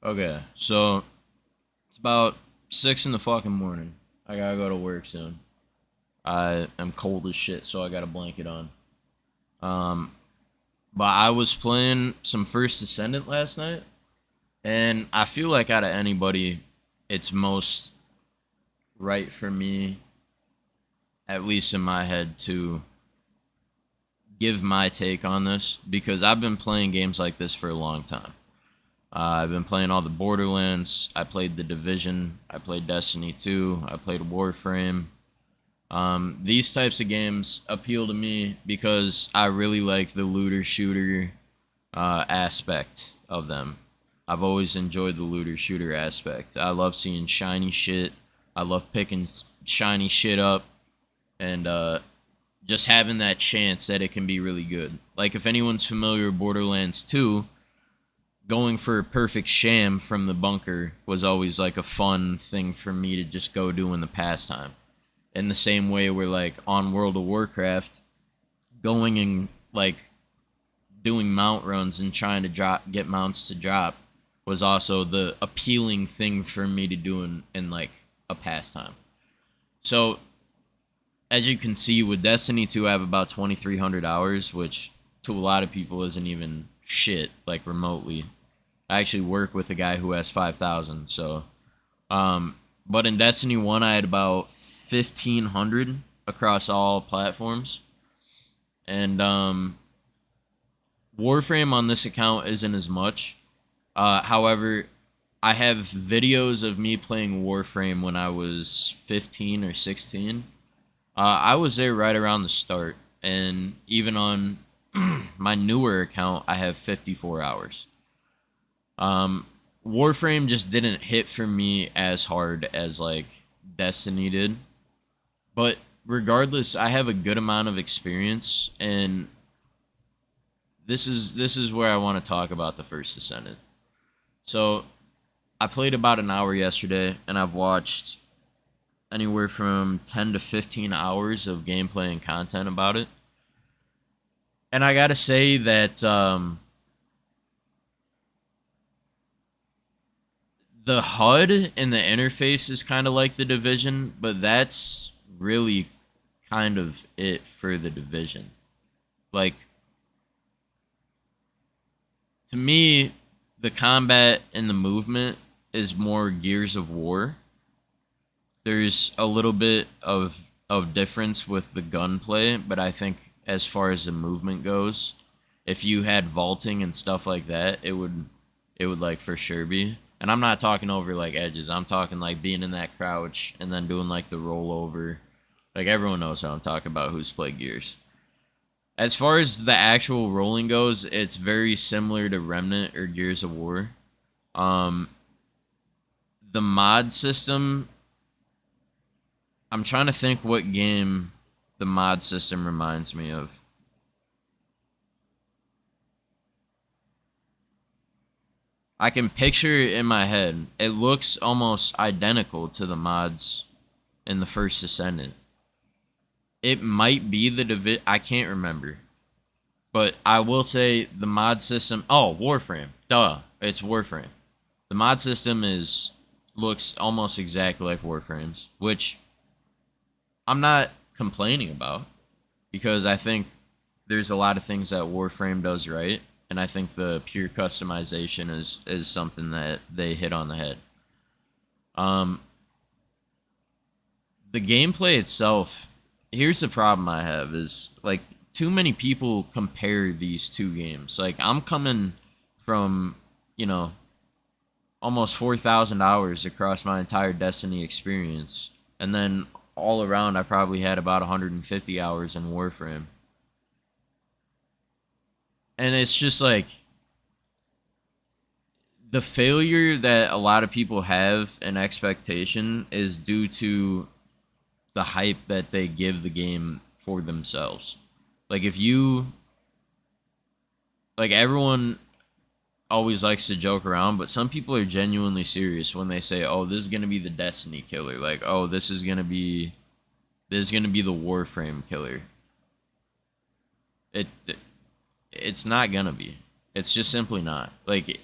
Okay, so it's about 6 in the fucking morning. I gotta go to work soon. I am cold as shit, so I got a blanket on. Um, but I was playing some First Descendant last night, and I feel like out of anybody, it's most right for me, at least in my head, to give my take on this because I've been playing games like this for a long time. I've been playing all the Borderlands. I played The Division. I played Destiny 2. I played Warframe. These types of games appeal to me because I really like the looter shooter aspect of them. I've always enjoyed the looter shooter aspect. I love seeing shiny shit. I love picking shiny shit up and just having that chance that it can be really good. Like if anyone's familiar with Borderlands 2, going for a perfect sham from the bunker was always like a fun thing for me to just go do in the pastime. In the same way we're like on World of Warcraft, going and like doing mount runs and trying to get mounts to drop was also the appealing thing for me to do in like a pastime. So as you can see with Destiny 2, I have about 2,300 hours, which to a lot of people isn't even shit, like remotely. I actually work with a guy who has 5,000. So, but in Destiny 1, I had about 1,500 across all platforms. And Warframe on this account isn't as much. However, I have videos of me playing Warframe when I was 15 or 16. I was there right around the start. And even on my newer account, I have 54 hours. Warframe just didn't hit for me as hard as like Destiny did. But regardless, I have a good amount of experience, and this is where I want to talk about the First Descendant. So I played about an hour yesterday, and I've watched anywhere from 10 to 15 hours of gameplay and content about it. And I gotta say that the HUD and the interface is kind of like the Division, but that's really kind of it for the Division. Like, to me, the combat and the movement is more Gears of War. There's a little bit of difference with the gunplay, but I think as far as the movement goes, if you had vaulting and stuff like that, it would like for sure be. And I'm not talking over like edges. I'm talking like being in that crouch and then doing like the rollover. Like everyone knows how I'm talking about who's played Gears. As far as the actual rolling goes, it's very similar to Remnant or Gears of War. Um, the mod system, I'm trying to think what game the mod system reminds me of. I can picture it in my head. It looks almost identical to the mods in the First Descendant. It might be the I can't remember. But I will say the mod system. Oh, Warframe. Duh. It's Warframe. The mod system is looks almost exactly like Warframe's, which I'm not complaining about because I think there's a lot of things that Warframe does right, and I think the pure customization is something that they hit on the head. Um, the gameplay itself, here's the problem I have is like too many people compare these two games. Like I'm coming from, you know, almost 4,000 hours across my entire Destiny experience. And then all around I probably had about 150 hours in Warframe. And it's just like the failure that a lot of people have and expectation is due to the hype that they give the game for themselves. Like if you like everyone always likes to joke around, but some people are genuinely serious when they say, "Oh, this is going to be the Destiny killer." Like, "Oh, this is going to be the Warframe killer." It it's not going to be. It's just simply not. Like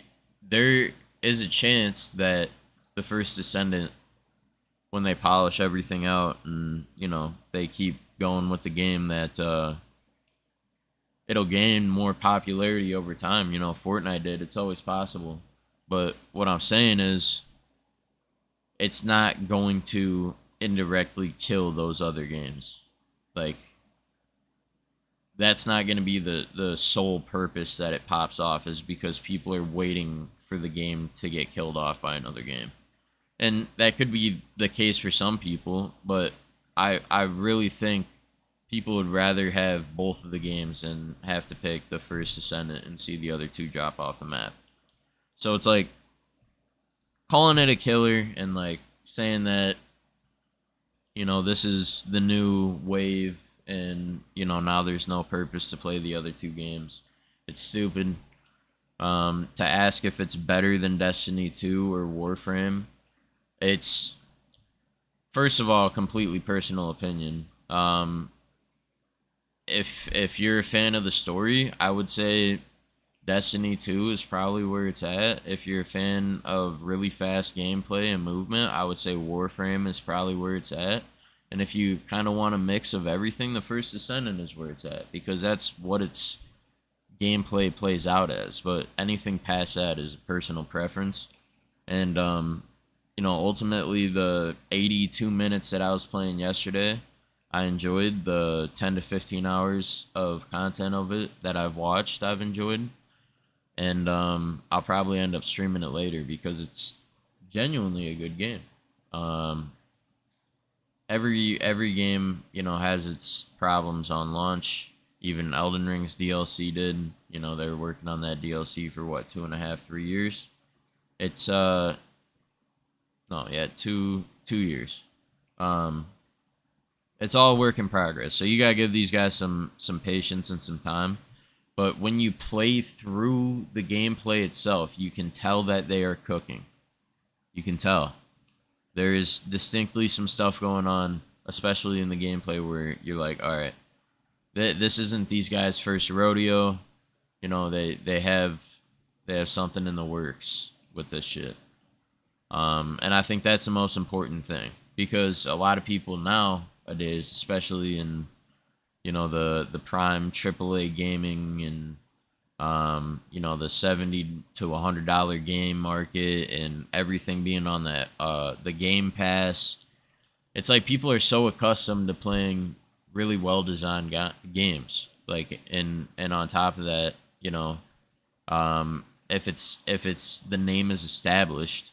there is a chance that the first Descendant, when they polish everything out and they keep going with the game, that it'll gain more popularity over time. Fortnite did. It's always possible. But what I'm saying is, it's not going to indirectly kill those other games. Like, that's not going to be the sole purpose that it pops off, is because people are waiting for the game to get killed off by another game. And that could be the case for some people, but I really think people would rather have both of the games and have to pick the first Descendant and see the other two drop off the map. So it's like calling it a killer and like saying that this is the new wave and now there's no purpose to play the other two games. It's stupid. To ask if it's better than Destiny 2 or Warframe, it's, first of all, completely personal opinion. If you're a fan of the story, I would say Destiny 2 is probably where it's at. If you're a fan of really fast gameplay and movement, I would say Warframe is probably where it's at. And if you kind of want a mix of everything, the first Descendant is where it's at, because that's what its gameplay plays out as. But anything past that is a personal preference. And ultimately, the 82 minutes that I was playing yesterday, I enjoyed. The 10 to 15 hours of content of it that I've watched, I've enjoyed. And I'll probably end up streaming it later because it's genuinely a good game. Every game, has its problems on launch. Even Elden Ring's DLC did. They were working on that DLC for what, 2.5, 3 years? It's 2 years. It's all work in progress. So you gotta give these guys some patience and some time. But when you play through the gameplay itself, you can tell that they are cooking. You can tell. There is distinctly some stuff going on, especially in the gameplay, where you're like, all right, this isn't these guys' first rodeo. They have something in the works with this shit. And I think that's the most important thing, because a lot of people nowadays, especially in the prime AAA gaming and the $70 to $100 game market and everything being on that the Game Pass, it's like people are so accustomed to playing really well designed games. Like, and on top of that, if it's the name is established,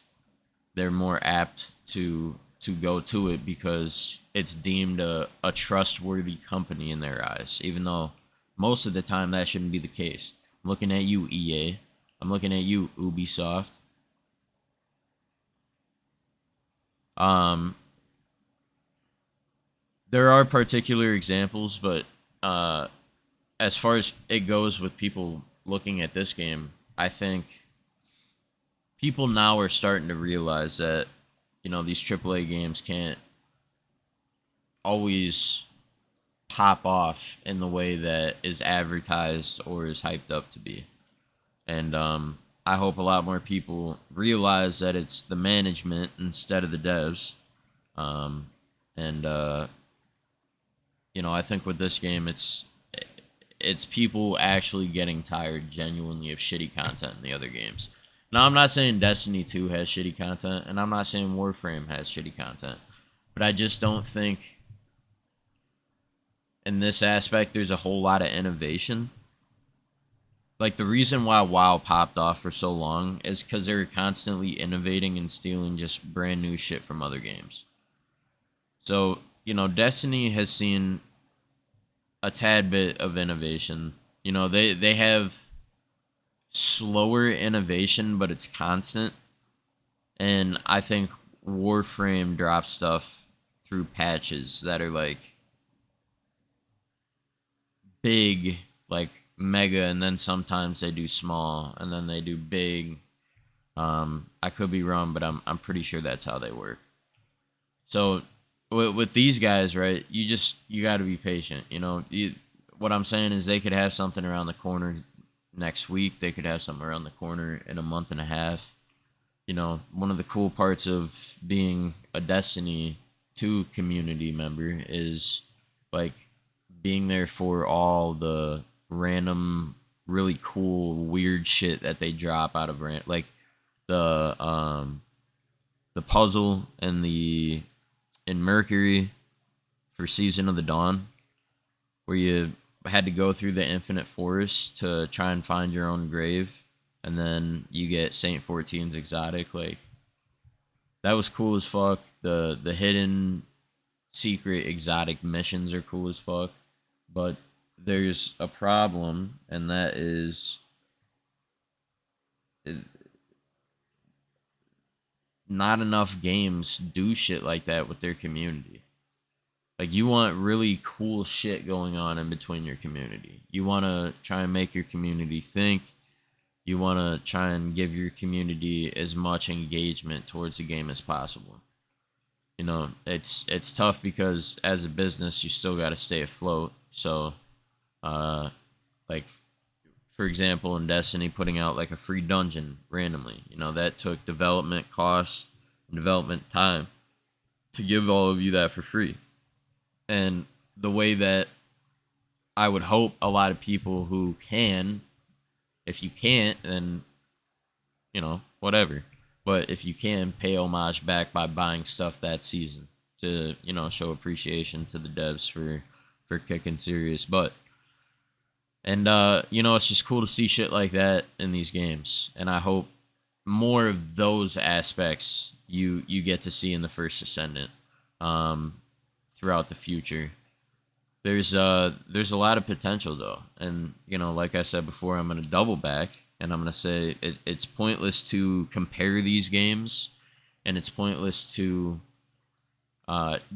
they're more apt to go to it because it's deemed a trustworthy company in their eyes, even though most of the time that shouldn't be the case. I'm looking at you, EA. I'm looking at you, Ubisoft. There are particular examples, but as far as it goes with people looking at this game, I think people now are starting to realize that these AAA games can't always pop off in the way that is advertised or is hyped up to be. And I hope a lot more people realize that it's the management instead of the devs. I think with this game, it's people actually getting tired genuinely of shitty content in the other games. Now, I'm not saying Destiny 2 has shitty content, and I'm not saying Warframe has shitty content, but I just don't think in this aspect there's a whole lot of innovation. Like, the reason why WoW popped off for so long is because they were constantly innovating and stealing just brand new shit from other games. So, Destiny has seen a tad bit of innovation. They have slower innovation, but it's constant. And I think Warframe drops stuff through patches that are like big, like mega, and then sometimes they do small, and then they do big. I could be wrong, but I'm pretty sure that's how they work. So with these guys, right? You got to be patient. What I'm saying is they could have something around the corner next week. They could have something around the corner in a month and a half. one of the cool parts of being a Destiny 2 community member is like being there for all the random, really cool, weird shit that they drop out of like the the puzzle and the in Mercury for Season of the Dawn, where you had to go through the infinite forest to try and find your own grave, and then you get Saint 14's exotic. Like, that was cool as fuck. The hidden secret exotic missions are cool as fuck, but there's a problem, and that is not enough games do shit like that with their community. Like, you want really cool shit going on in between your community. You want to try and make your community think. You want to try and give your community as much engagement towards the game as possible. It's tough because as a business, you still got to stay afloat. So, like, for example, in Destiny, putting out like a free dungeon randomly, that took development costs and development time to give all of you that for free. And the way that I would hope a lot of people who can, if you can't, then, whatever. But if you can, pay homage back by buying stuff that season to, show appreciation to the devs for kicking serious butt. And, it's just cool to see shit like that in these games. And I hope more of those aspects you get to see in the first Descendant throughout the future. There's a lot of potential, though. And, like I said before, I'm going to double back. And I'm going to say it's pointless to compare these games. And it's pointless to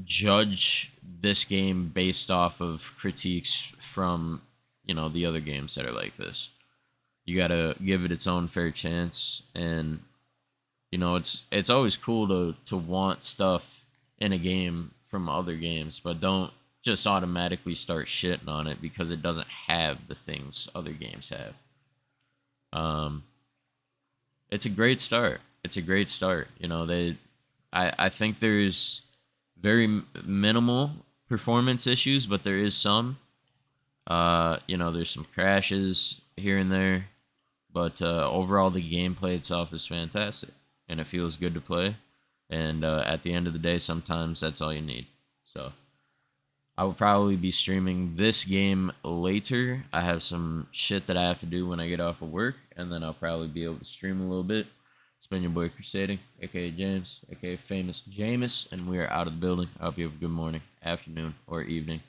judge this game based off of critiques from, the other games that are like this. You got to give it its own fair chance. And, it's always cool to want stuff in a game from other games. But don't just automatically start shitting on it because it doesn't have the things other games have. It's a great start. It's a great start. I think there's very minimal performance issues, but there is some. There's some crashes here and there, but overall the gameplay itself is fantastic, and it feels good to play. And at the end of the day, sometimes that's all you need. So I will probably be streaming this game later. I have some shit that I have to do when I get off of work, and then I'll probably be able to stream a little bit. It's been your boy Crusading, aka James, aka Famous Jameis, and we are out of the building. I hope you have a good morning, afternoon, or evening.